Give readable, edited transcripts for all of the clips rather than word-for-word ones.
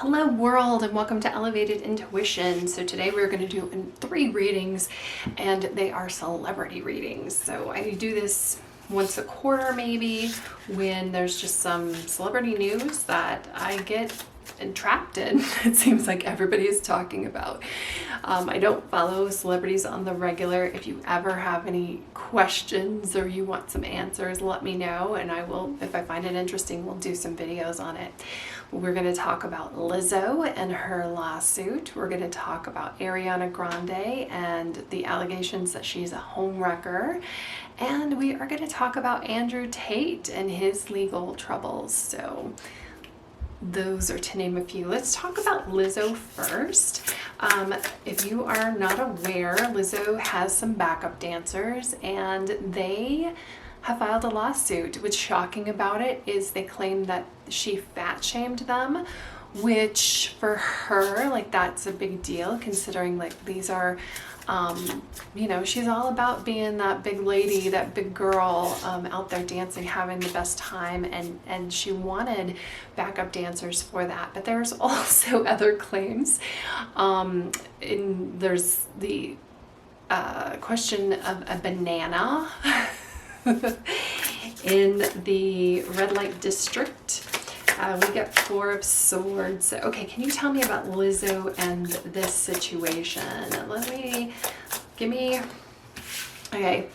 Hello world, and welcome to Elevated Intuition. So today we're going to do 3 readings, and they are celebrity readings. So I do this once a quarter maybe when there's just some celebrity news that I get entrapped in. It seems like everybody is talking about. I don't follow celebrities on the regular. If you ever have any questions or you want some answers, let me know, and I will, if I find it interesting, we'll do some videos on it. We're going to talk about Lizzo and her lawsuit. We're going to talk about Ariana Grande and the allegations that she's a homewrecker. And we are going to talk about Andrew Tate and his legal troubles. So those are to name a few. Let's talk about Lizzo first. If you are not aware, Lizzo has some backup dancers and they have filed a lawsuit. What's shocking about it is they claim that she fat shamed them, which for her, like, that's a big deal considering like these are you know, she's all about being that big lady, that big girl out there dancing, having the best time, and she wanted backup dancers for that. But there's also other claims. There's the question of a banana in the red light district. We get 4 of Swords. Okay, can you tell me about Lizzo and this situation? Okay,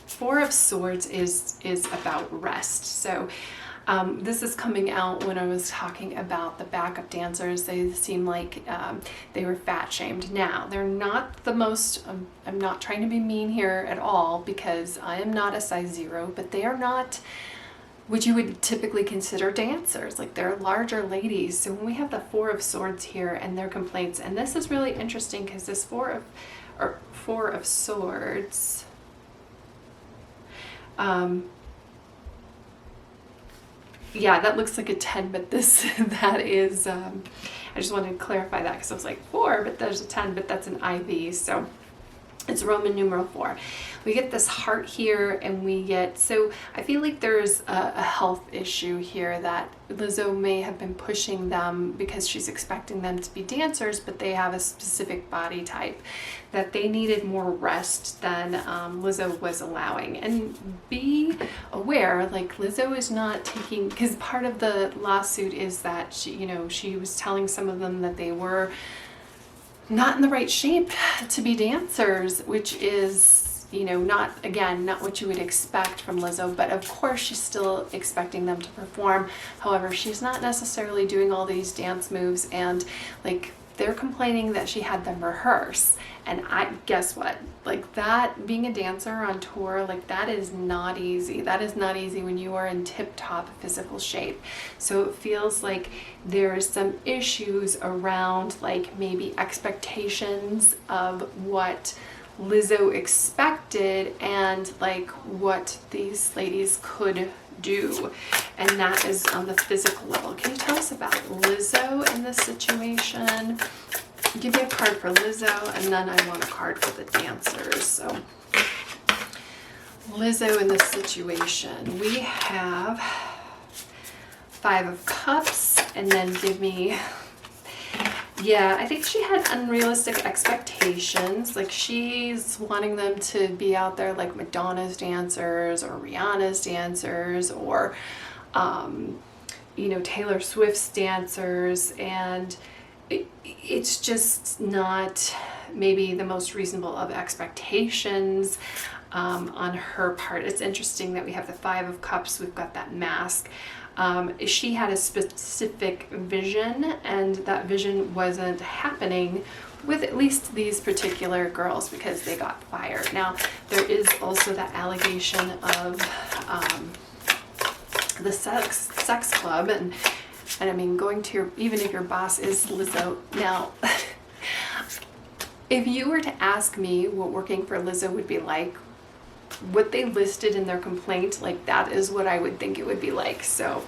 4 of Swords is about rest. So this is coming out when I was talking about the backup dancers. They seem like they were fat shamed. Now, they're not the most, I'm not trying to be mean here at all because I am not a size 0, but they are not what you would typically consider dancers. Like, they're larger ladies. So when we have the 4 of Swords here and their complaints, and this is really interesting because this 4 of Swords, yeah, that looks like a 10, but that is, I just wanted to clarify that because I was like 4, but there's a 10, but that's an IV. So it's Roman numeral 4. We get this heart here, and we get, so I feel like there's a health issue here that Lizzo may have been pushing them because she's expecting them to be dancers, but they have a specific body type that they needed more rest than Lizzo was allowing. And be aware, like, Lizzo is not taking, because part of the lawsuit is that she, you know, she was telling some of them that they were not in the right shape to be dancers, which is, you know, not what you would expect from Lizzo, but of course she's still expecting them to perform. However, she's not necessarily doing all these dance moves, and like, they're complaining that she had them rehearse. And guess what? Like, that, being a dancer on tour, like, that is not easy. That is not easy when you are in tip-top physical shape. So it feels like there's some issues around, like, maybe expectations of what Lizzo expected and like what these ladies could do, and that is on the physical level. Can you tell us about Lizzo in this situation? Give me a card for Lizzo, and then I want a card for the dancers. So Lizzo in this situation, we have 5 of Cups, and then give me, yeah, I think she had unrealistic expectations. Like, she's wanting them to be out there like Madonna's dancers or Rihanna's dancers or, you know, Taylor Swift's dancers. And it's just not maybe the most reasonable of expectations on her part. It's interesting that we have the 5 of Cups. We've got that mask. She had a specific vision, and that vision wasn't happening with at least these particular girls because they got fired. Now, there is also that allegation of the sex club, and I mean, going to your, even if your boss is Lizzo. Now, if you were to ask me what working for Lizzo would be like, what they listed in their complaint, like, that is what I would think it would be like. So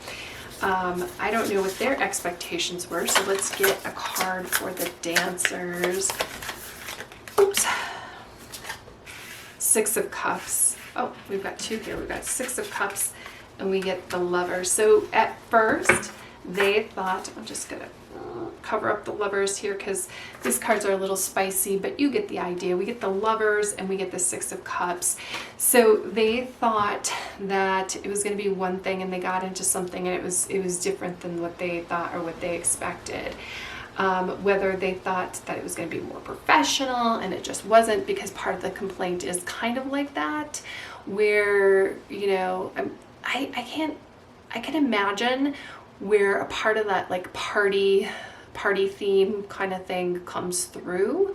I don't know what their expectations were. So let's get a card for the dancers. Oops. 6 of Cups. Oh, we've got 2 here. We've got 6 of Cups, and we get the Lover. So at first they thought, I'm just gonna cover up the lovers here because these cards are a little spicy, but you get the idea. We get the lovers and we get the Six of Cups. So they thought that it was going to be one thing and they got into something and it was different than what they thought or what they expected. Whether they thought that it was going to be more professional and it just wasn't, because part of the complaint is kind of like that, where, you know, I can imagine where a part of that like party theme kind of thing comes through.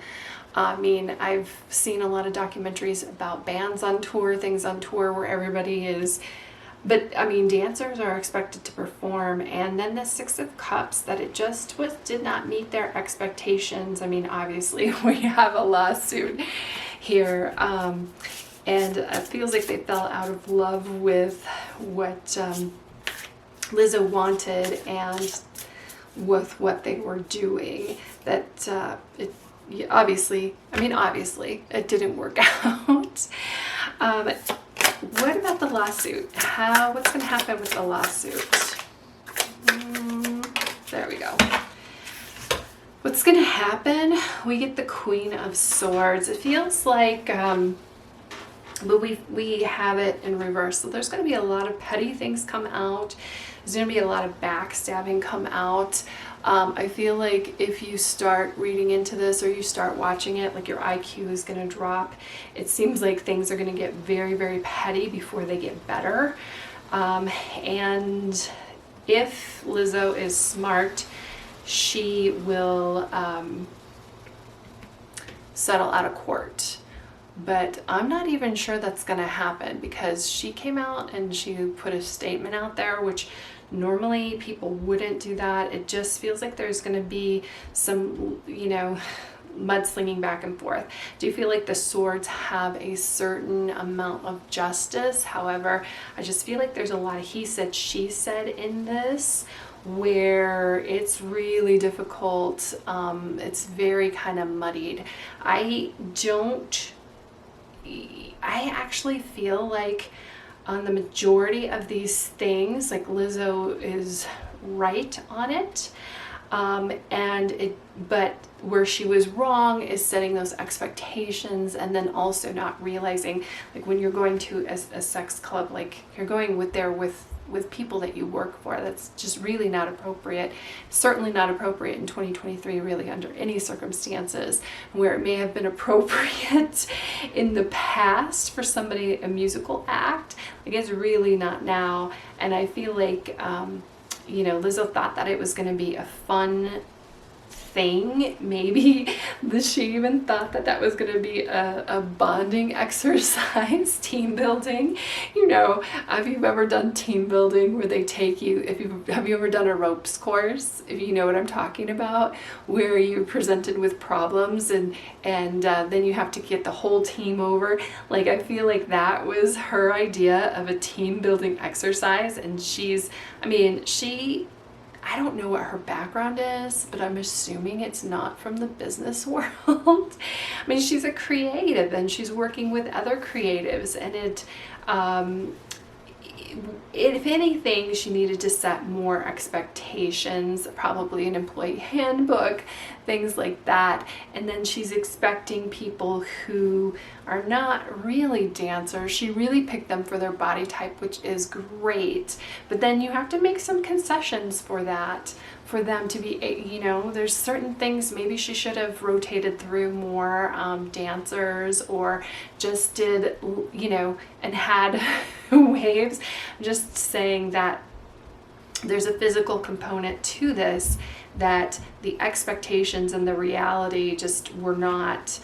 I mean, I've seen a lot of documentaries about bands on tour, things on tour where everybody is, but I mean, dancers are expected to perform, and then the Six of Cups, that it just did not meet their expectations. I mean, obviously we have a lawsuit here, and it feels like they fell out of love with what Lizzo wanted and with what they were doing. That obviously it didn't work out. What about the lawsuit? What's going to happen with the lawsuit? There we go. What's going to happen? We get the Queen of Swords. It feels like, but we have it in reverse. So there's going to be a lot of petty things come out. There's going to be a lot of backstabbing come out. I feel like if you start reading into this or you start watching it, like your IQ is going to drop. It seems like things are going to get very, very petty before they get better. And if Lizzo is smart, she will settle out of court. But I'm not even sure that's going to happen, because she came out and she put a statement out there, which normally people wouldn't do that. It just feels like there's going to be some, you know, mudslinging back and forth. Do you feel like the swords have a certain amount of justice? However, I just feel like there's a lot of he said, she said in this, where it's really difficult. It's very kind of muddied. I actually feel like on the majority of these things, like Lizzo is right on it. But where she was wrong is setting those expectations, and then also not realizing, like when you're going to a sex club, like you're going with people that you work for. That's just really not appropriate. Certainly not appropriate in 2023, really, under any circumstances. Where it may have been appropriate in the past for somebody, a musical act, like it's really not now. And I feel like, you know, Lizzo thought that it was going to be a fun thing. Maybe she even thought that that was going to be a bonding exercise, team building. You know, have you ever done team building where they take you, have you ever done a ropes course, if you know what I'm talking about, where you're presented with problems and then you have to get the whole team over? Like, I feel like that was her idea of a team building exercise, and I don't know what her background is, but I'm assuming it's not from the business world. I mean, she's a creative and she's working with other creatives, and if anything, she needed to set more expectations, probably an employee handbook, things like that. And then she's expecting people who are not really dancers. She really picked them for their body type, which is great. But then you have to make some concessions for that, for them to be, you know, there's certain things maybe she should have rotated through more dancers, or just did, you know, and had waves. I'm just saying that there's a physical component to this, that the expectations and the reality just were not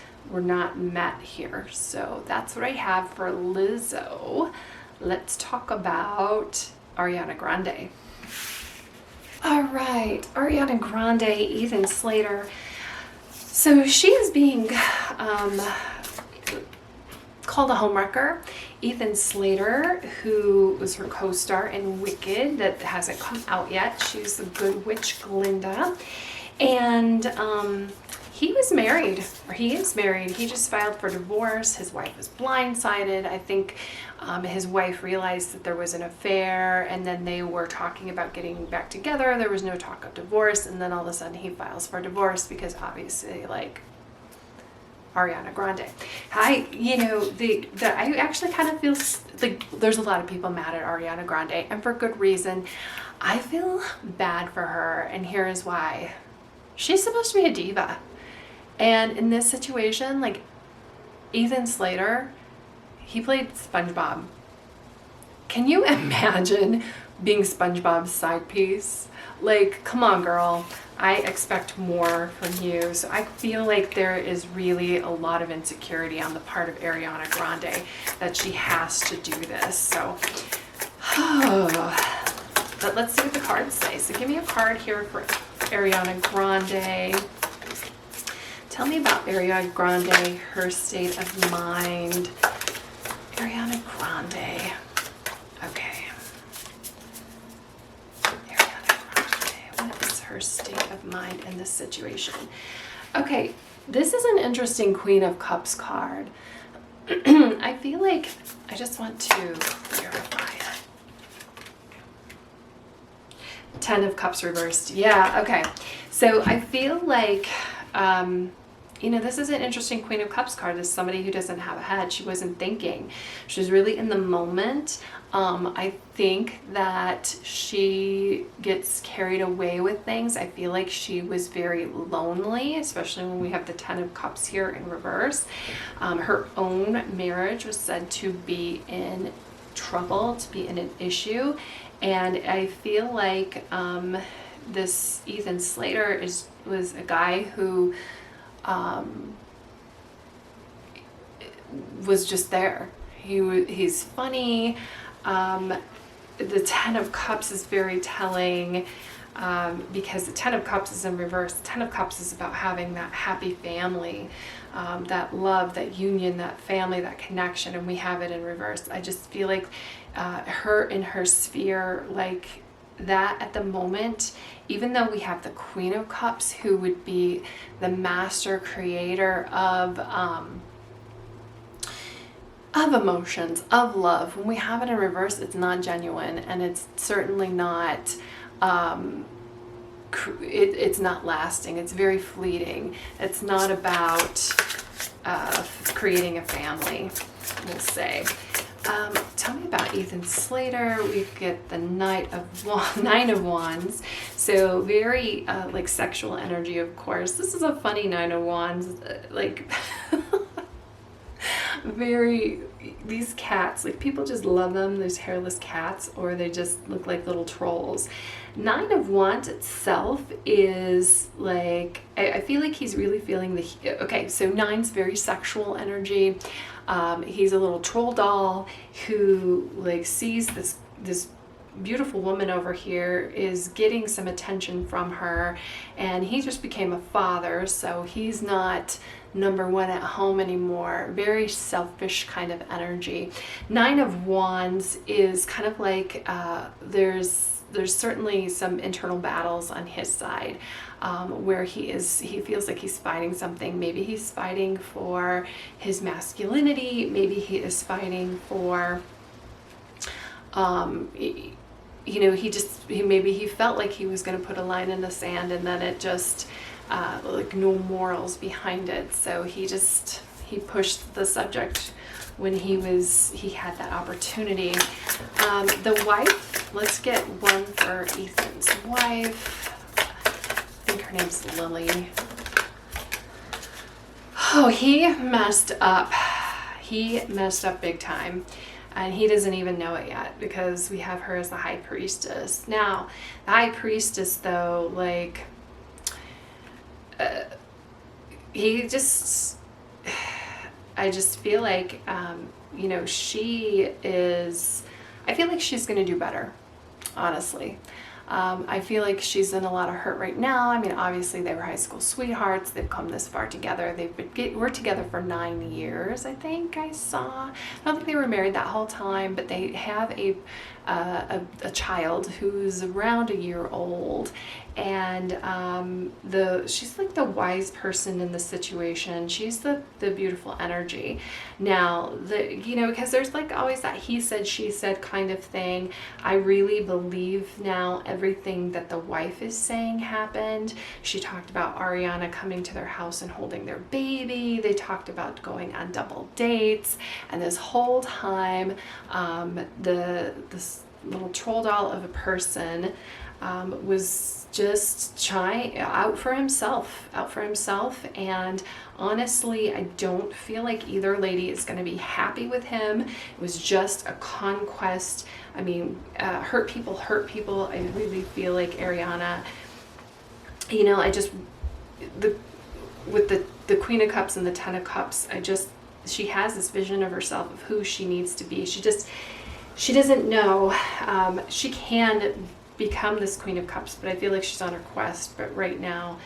met here. So that's what I have for Lizzo. Let's talk about Ariana Grande. All right, Ariana Grande, Ethan Slater. So she is being called a homewrecker. Ethan Slater, who was her co-star in Wicked, that hasn't come out yet. She's the good witch Glinda. And he was married, or he is married. He just filed for divorce. His wife was blindsided. I think his wife realized that there was an affair, and then they were talking about getting back together. There was no talk of divorce, and then all of a sudden he files for divorce because obviously, like, Ariana Grande. I actually kind of feel like there's a lot of people mad at Ariana Grande, and for good reason. I feel bad for her, and here is why. She's supposed to be a diva. And in this situation, like, Ethan Slater, he played SpongeBob. Can you imagine being SpongeBob's side piece? Like, come on, girl. I expect more from you. So I feel like there is really a lot of insecurity on the part of Ariana Grande that she has to do this. So, but let's see what the cards say. So give me a card here for Ariana Grande. Tell me about Ariana Grande, her state of mind. Ariana Grande. Okay. Ariana Grande. What is her state of mind in this situation? Okay, this is an interesting Queen of Cups card. I feel like I just want to clarify it. 10 of Cups reversed. Yeah, okay. So I feel like, this is an interesting Queen of Cups card. This is somebody who doesn't have a head. She wasn't thinking. She was really in the moment. I think that she gets carried away with things. I feel like she was very lonely, especially when we have the 10 of Cups here in reverse. Her own marriage was said to be in trouble, to be in an issue. And I feel like this Ethan Slater was a guy who was just there. He's funny. The 10 of Cups is very telling because the 10 of Cups is in reverse. The 10 of Cups is about having that happy family, that love, that union, that family, that connection, and we have it in reverse. I just feel like her in her sphere, like that at the moment, even though we have the Queen of Cups who would be the master creator of emotions, of love, when we have it in reverse, it's not genuine, and it's certainly not it's not lasting. It's very fleeting. It's not about creating a family, we'll say. Tell me about Ethan Slater. We get the Nine of Wands. So very like sexual energy, of course. This is a funny Nine of Wands. Like these cats, like people just love them. There's hairless cats, or they just look like little trolls. Nine of Wands itself is like, I feel like he's really feeling okay, so Nine's very sexual energy. He's a little troll doll who like sees this beautiful woman over here is getting some attention from her, and he just became a father, so he's not number one at home anymore. Very selfish kind of energy. Nine of Wands is kind of like there's certainly some internal battles on his side, where he feels like he's fighting something. Maybe he's fighting for his masculinity. Maybe he is fighting for maybe he felt like he was going to put a line in the sand, and then it just like no morals behind it. So he pushed the subject when he had that opportunity. The wife, let's get one for Ethan's wife. I think her name's Lily. Oh, he messed up. He messed up big time. And he doesn't even know it yet, because we have her as the High Priestess. Now, the High Priestess, though, like, I just feel like, I feel like she's going to do better, honestly. I feel like she's in a lot of hurt right now. I mean, obviously they were high school sweethearts. They've come this far together. We're together for 9 years, I think I saw. I don't think they were married that whole time, but they have a child who's around a year old, and she's like the wise person in the situation. She's the beautiful energy. Now, because there's like always that he said, she said kind of thing. I really believe now everything that the wife is saying happened. She talked about Ariana coming to their house and holding their baby. They talked about going on double dates, and this whole time, this little troll doll of a person was just trying out for himself. And honestly, I don't feel like either lady is going to be happy with him. It was just a conquest. I mean, hurt people. I really feel like Ariana, with the Queen of Cups and the Ten of Cups, she has this vision of herself of who she needs to be. She doesn't know. She can become this Queen of Cups, but I feel like she's on her quest. But right now,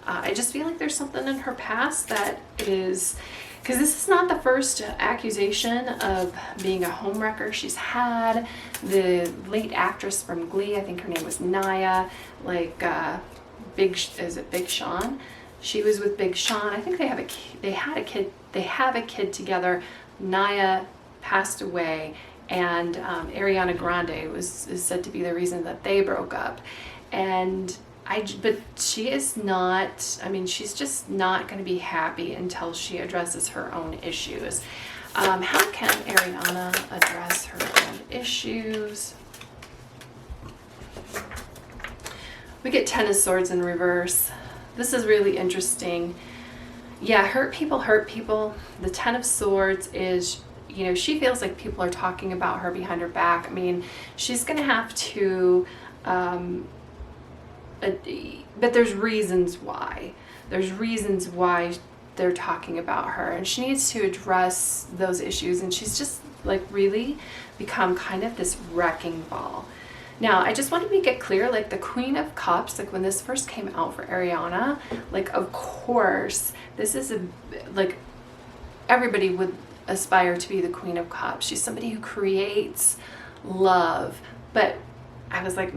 I just feel like there's something in her past that is, because this is not the first accusation of being a homewrecker she's had. The late actress from Glee, I think her name was Naya, Big Sean? She was with Big Sean. I think they have a kid together. Naya passed away, and Ariana Grande is said to be the reason that they broke up. But she is not, she's just not going to be happy until she addresses her own issues. How can Ariana address her own issues? We get Ten of Swords in reverse. This is really interesting. Yeah, hurt people. The Ten of Swords is, she feels like people are talking about her behind her back. She's going to have to, but there's reasons why. There's reasons why they're talking about her, and she needs to address those issues, and she's just really become kind of this wrecking ball. Now, I just wanted to make it clear, the Queen of Cups, when this first came out for Ariana, of course, this is everybody would aspire to be the Queen of Cups. She's somebody who creates love. But I was like,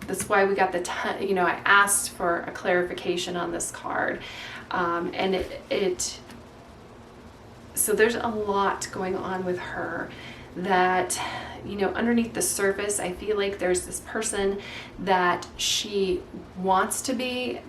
that's why we got the I asked for a clarification on this card. And so there's a lot going on with her that, underneath the surface, I feel like there's this person that she wants to be,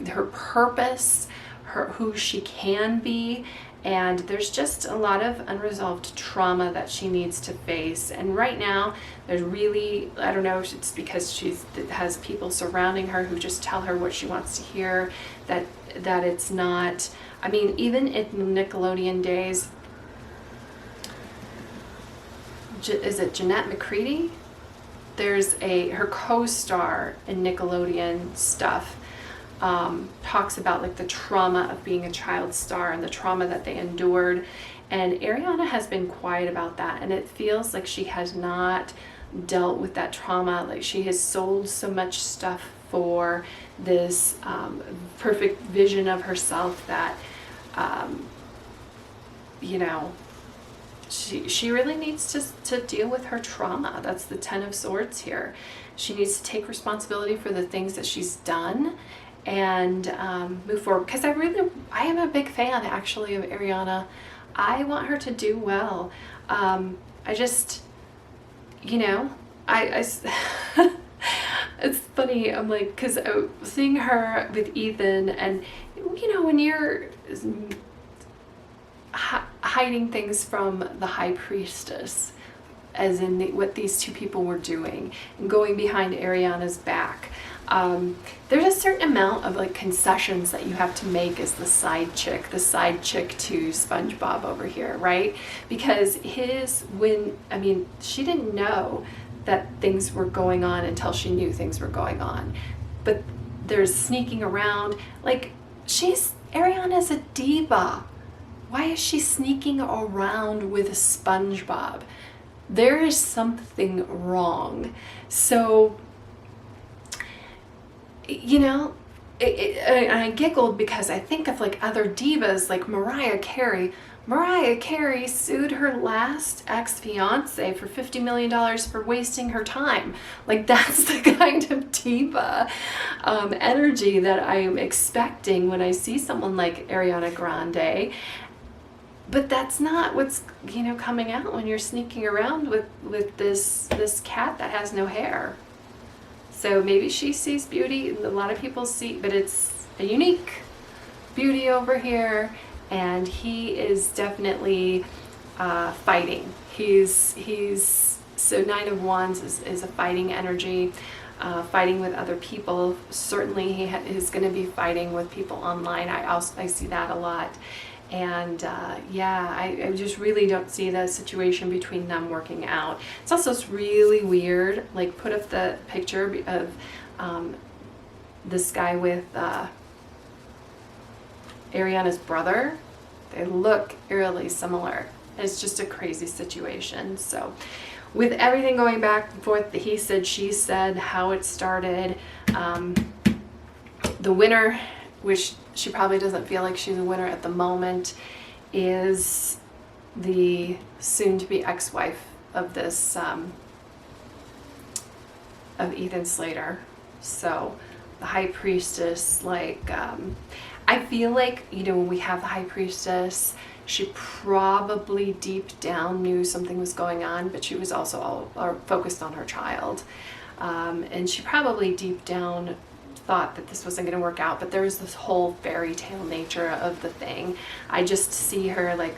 her purpose, who she can be, and there's just a lot of unresolved trauma that she needs to face. And right now, there's really, I don't know if it's because she has people surrounding her who just tell her what she wants to hear, that it's not, even in Nickelodeon days, is it Jeanette McCready? There's her co-star in Nickelodeon stuff, talks about the trauma of being a child star and the trauma that they endured, and Ariana has been quiet about that, and it feels like she has not dealt with that trauma. She has sold so much stuff for this perfect vision of herself that she really needs to deal with her trauma. That's the Ten of Swords here. She needs to take responsibility for the things that she's done and move forward. Because I am a big fan, actually, of Ariana. I want her to do well. I just, it's funny. I'm because seeing her with Ethan, and when you're hiding things from the high priestess, as in what these two people were doing, and going behind Ariana's back, there's a certain amount of concessions that you have to make as the side chick to SpongeBob over here, right? Because she didn't know that things were going on until she knew things were going on. But there's sneaking around. Ariana's a diva. Why is she sneaking around with SpongeBob? There is something wrong. So, and I giggled because I think of like other divas like Mariah Carey. Mariah Carey sued her last ex-fiance for $50 million for wasting her time. Like, that's the kind of diva energy that I am expecting when I see someone like Ariana Grande. But that's not what's, you know, coming out when you're sneaking around with this cat that has no hair. So maybe she sees beauty, and a lot of people see, but it's a unique beauty over here. And he is definitely fighting. He's so 9 of Wands is a fighting energy, fighting with other people. Certainly he is going to be fighting with people online. I see that a lot. And yeah, I just really don't see the situation between them working out. It's also really weird. Like, put up the picture of this guy with Ariana's brother. They look eerily similar. It's just a crazy situation. So with everything going back and forth, the he said, she said, how it started, the winner, which she probably doesn't feel like she's a winner at the moment, is the soon-to-be ex-wife of this of Ethan Slater. So the High Priestess, like, I feel like, you know, when we have the High Priestess, she probably deep down knew something was going on, but she was also all focused on her child. And she probably deep down thought that this wasn't going to work out, but there was this whole fairy tale nature of the thing. I just see her like,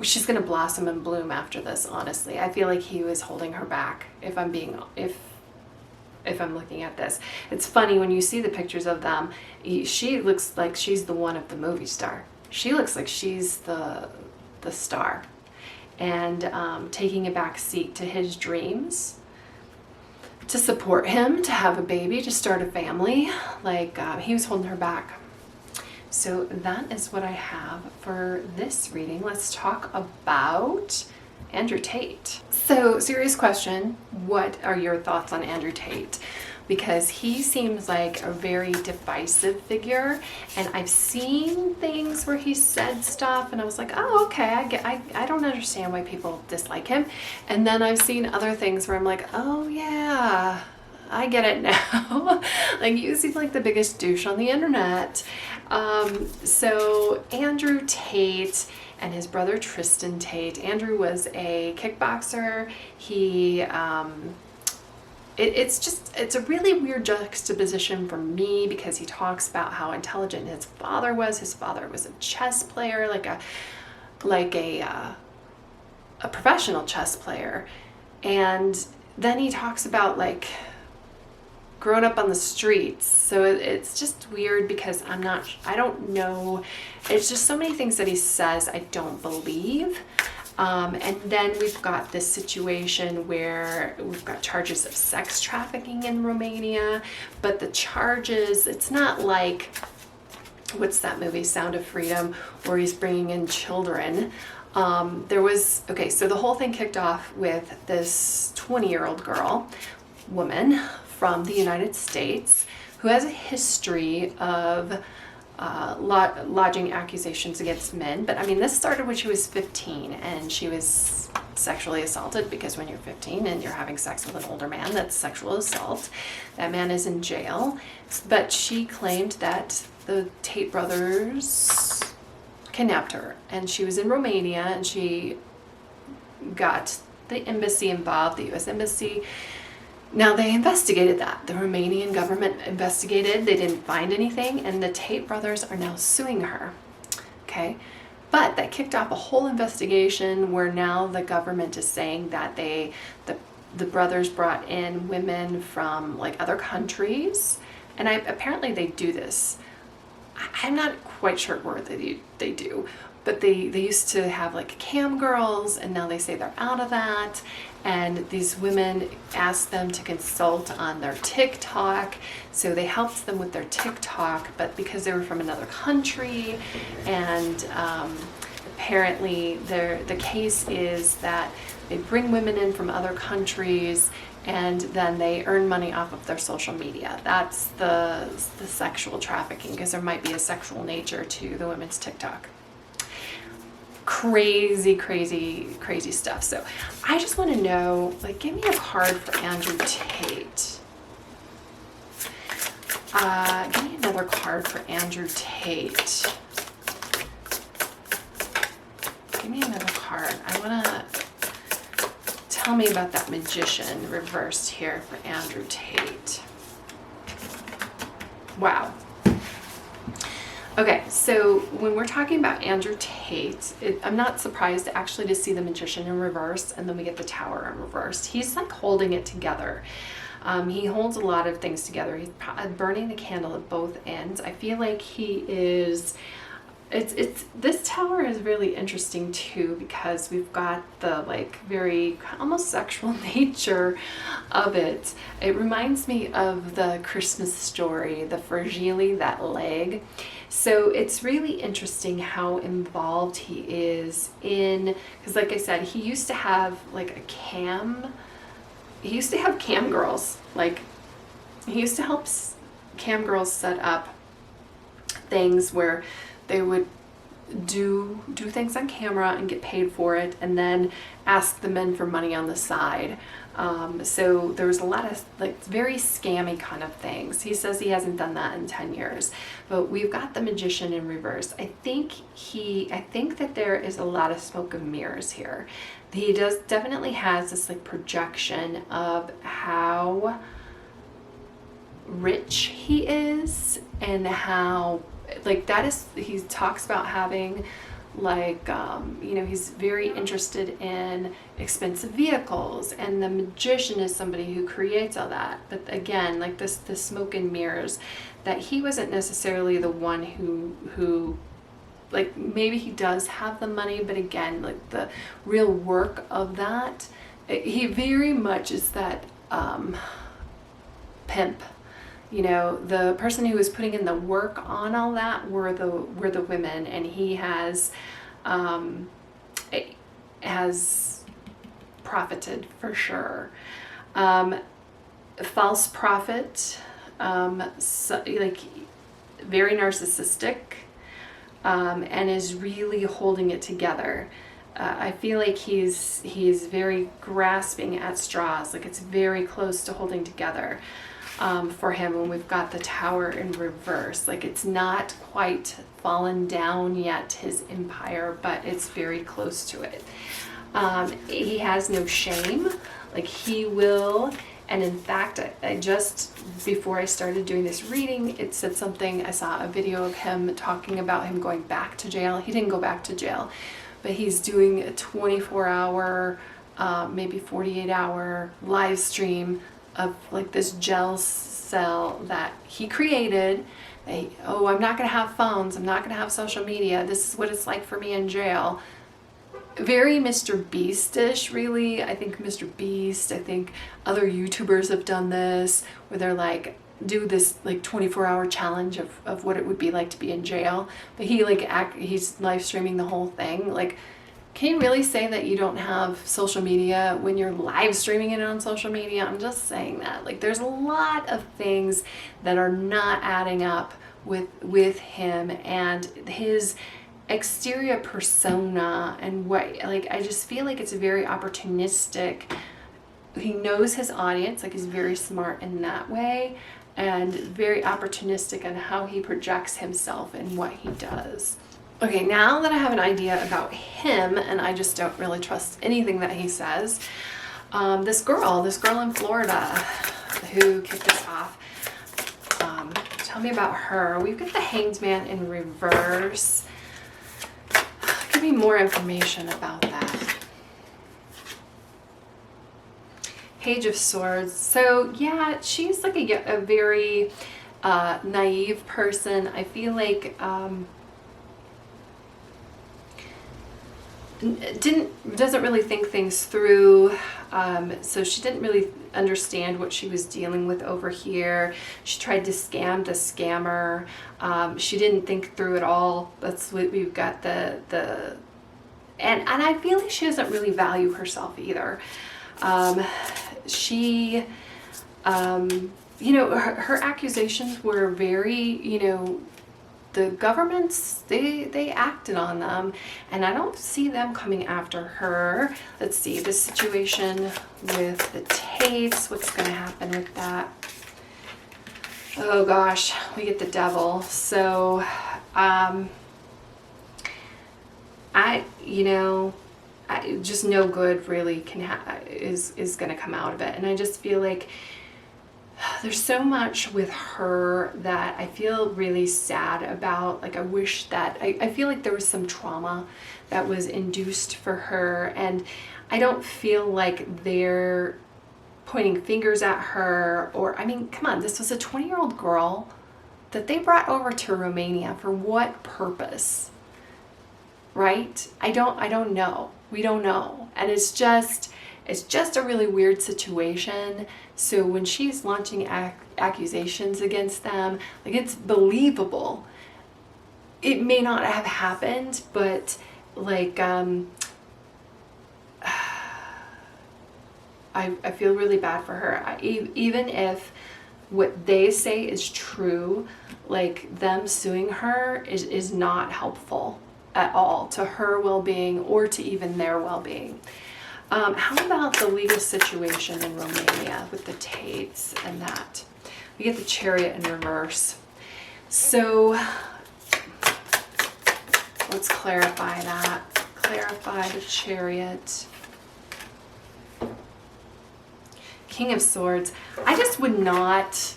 she's going to blossom and bloom after this, honestly. I feel like he was holding her back, if I'm looking at this. It's funny when you see the pictures of them, she looks like she's the one of the movie star. She looks like she's the star, and taking a back seat to his dreams, to support him, to have a baby, to start a family. Like, he was holding her back. So that is what I have for this reading. Let's talk about Andrew Tate. So, serious question, what are your thoughts on Andrew Tate? Because he seems like a very divisive figure, and I've seen things where he said stuff and I was like, oh, okay, I don't understand why people dislike him. And then I've seen other things where I'm like, oh yeah, I get it now. Like, you seem like the biggest douche on the internet. So Andrew Tate and his brother Tristan Tate. Andrew was a kickboxer. He it's a really weird juxtaposition for me, because he talks about how intelligent his father was. His father was a chess player, like a professional chess player. And then he talks about like growing up on the streets. So it's just weird, because I don't know. It's just so many things that he says I don't believe. And then we've got this situation where we've got charges of sex trafficking in Romania, but the charges, it's not like, what's that movie, Sound of Freedom, where he's bringing in children. So the whole thing kicked off with this 20-year-old woman from the United States who has a history of lodging accusations against men. But I mean, this started when she was 15, and she was sexually assaulted, because when you're 15 and you're having sex with an older man, that's sexual assault. That man is in jail. But she claimed that the Tate brothers kidnapped her, and she was in Romania, and she got the embassy involved, the US Embassy. Now, they investigated that. The Romanian government investigated. They didn't find anything, and the Tate brothers are now suing her. Okay? But that kicked off a whole investigation where now the government is saying that the brothers brought in women from like other countries, and apparently they do this. I'm not quite sure where they do, but they used to have like cam girls, and now they say they're out of that. And these women asked them to consult on their TikTok. So they helped them with their TikTok, but because they were from another country, and apparently the case is that they bring women in from other countries, and then they earn money off of their social media. That's the sexual trafficking, because there might be a sexual nature to the women's TikTok. Crazy, crazy, crazy stuff. So I just want to know, like, give me a card for Andrew Tate. Give me another card for Andrew Tate. Give me another card. I want to tell me about that magician reversed here for Andrew Tate. Wow. Okay, so when we're talking about Andrew Tate, I'm not surprised actually to see the magician in reverse, and then we get the tower in reverse. He's like holding it together. He holds a lot of things together. He's burning the candle at both ends. I feel like he is, this tower is really interesting too, because we've got the like very almost sexual nature of it. It reminds me of the Christmas story, the Fragile, that leg. So it's really interesting how involved he is in, because like I said, he used to have like he used to have cam girls, like he used to help cam girls set up things where they would do things on camera and get paid for it, and then ask the men for money on the side. So there was a lot of like very scammy kind of things. He says he hasn't done that in 10 years, but we've got the magician in reverse. I think that there is a lot of smoke and mirrors here. He definitely has this like projection of how rich he is, and how like that is, he talks about having like he's very interested in expensive vehicles, and the magician is somebody who creates all that. But again, like the smoke and mirrors, that he wasn't necessarily the one who like, maybe he does have the money, but again, like the real work of that, he very much is that pimp. You know, the person who was putting in the work on all that were the women, and he has profited for sure. False prophet, so, like very narcissistic, and is really holding it together. I feel like he's very grasping at straws, like it's very close to holding together. For him, when we've got the tower in reverse, like it's not quite fallen down yet, his empire, but it's very close to it. He has no shame, like he will, and in fact, I just before I started doing this reading, it said something, I saw a video of him talking about him going back to jail. He didn't go back to jail, but he's doing a 24-hour, maybe 48-hour live stream of like this jail cell that he created. I'm not gonna have phones, I'm not gonna have social media, this is what it's like for me in jail. Very Mr. Beast-ish, really. I think Mr. Beast, I think other YouTubers have done this, where they're like, do this like 24-hour challenge of what it would be like to be in jail. But he's live streaming the whole thing. Like, can you really say that you don't have social media when you're live streaming it on social media? I'm just saying that. Like, there's a lot of things that are not adding up with him and his exterior persona, and what, like, I just feel like it's very opportunistic. He knows his audience, like he's very smart in that way, and very opportunistic on how he projects himself and what he does. Okay, now that I have an idea about him, and I just don't really trust anything that he says, this girl in Florida who kicked us off, tell me about her. We've got the Hanged Man in reverse. Give me more information about that. Page of Swords. So yeah, she's like a very naive person. I feel like doesn't really think things through, so she didn't really understand what she was dealing with over here. She tried to scam the scammer. She didn't think through it all. That's what we've got, and I feel like she doesn't really value herself either. she, you know, her accusations were very, you know, the governments, they acted on them, and I don't see them coming after her. Let's see, the situation with the Tates, what's going to happen with that? Oh gosh, we get the devil. So, just no good really is going to come out of it. And I just feel like there's so much with her that I feel really sad about. Like, I wish that, I feel like there was some trauma that was induced for her, and I don't feel like they're pointing fingers at her, or, I mean, come on, this was a 20-year-old girl that they brought over to Romania for what purpose? Right? I don't know. We don't know. And it's just a really weird situation. So when she's launching accusations against them, like, it's believable. It may not have happened, but like, I feel really bad for her. Even if what they say is true, like, them suing her is not helpful at all to her well-being or to even their well-being. How about the legal situation in Romania with the Tates and that? We get the Chariot in reverse. So let's clarify that. Clarify the Chariot. King of Swords. I just would not...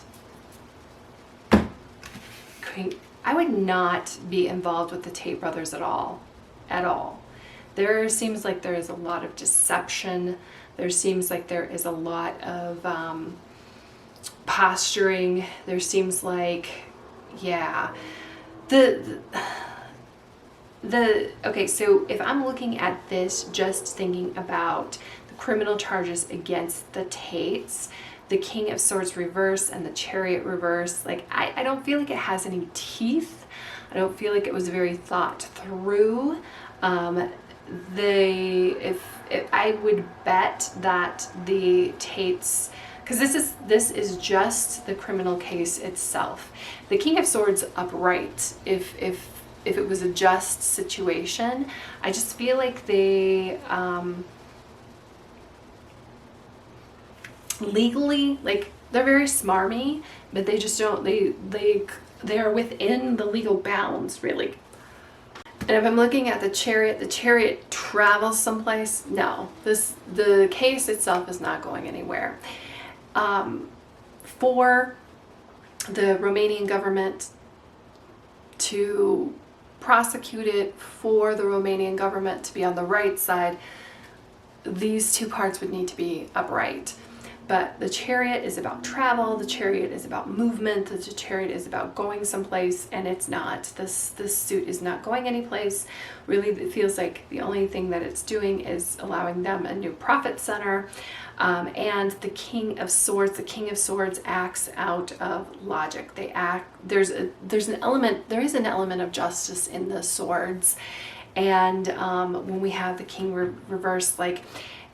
I would not be involved with the Tate brothers at all. At all. There seems like there is a lot of deception. There seems like there is a lot of posturing. There seems like, yeah. Okay, so if I'm looking at this just thinking about the criminal charges against the Tates, the King of Swords reverse and the Chariot reverse, like, I don't feel like it has any teeth. I don't feel like it was very thought through. I would bet that the Tates, because this is just the criminal case itself. The King of Swords upright, if it was a just situation, I just feel like they legally, like, they're very smarmy, but they just don't, they are within the legal bounds, really. And if I'm looking at the Chariot travels someplace. No, the case itself is not going anywhere. For the Romanian government to prosecute it, for the Romanian government to be on the right side, these two parts would need to be upright. But the Chariot is about travel, the Chariot is about movement, the Chariot is about going someplace, and it's not. This suit is not going anyplace. Really, it feels like the only thing that it's doing is allowing them a new profit center. And the King of Swords acts out of logic. There is an element of justice in the swords. And when we have the King reversed, like,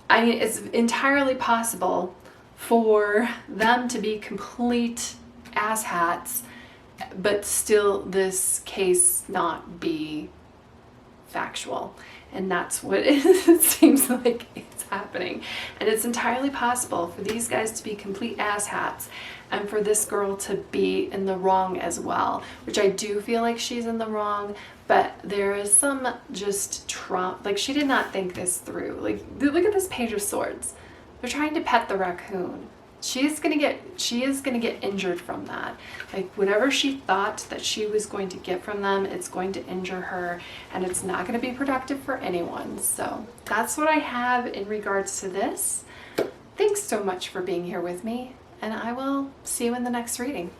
I mean, it's entirely possible for them to be complete asshats, but still this case not be factual. And that's what it seems like it's happening. And it's entirely possible for these guys to be complete asshats and for this girl to be in the wrong as well, which I do feel like she's in the wrong, but there is some just trauma. Like, she did not think this through. Like, look at this Page of Swords. They're trying to pet the raccoon. She is gonna get injured from that. Like, whatever she thought that she was going to get from them, it's going to injure her, and it's not going to be productive for anyone. So that's what I have in regards to this. Thanks so much for being here with me, and I will see you in the next reading.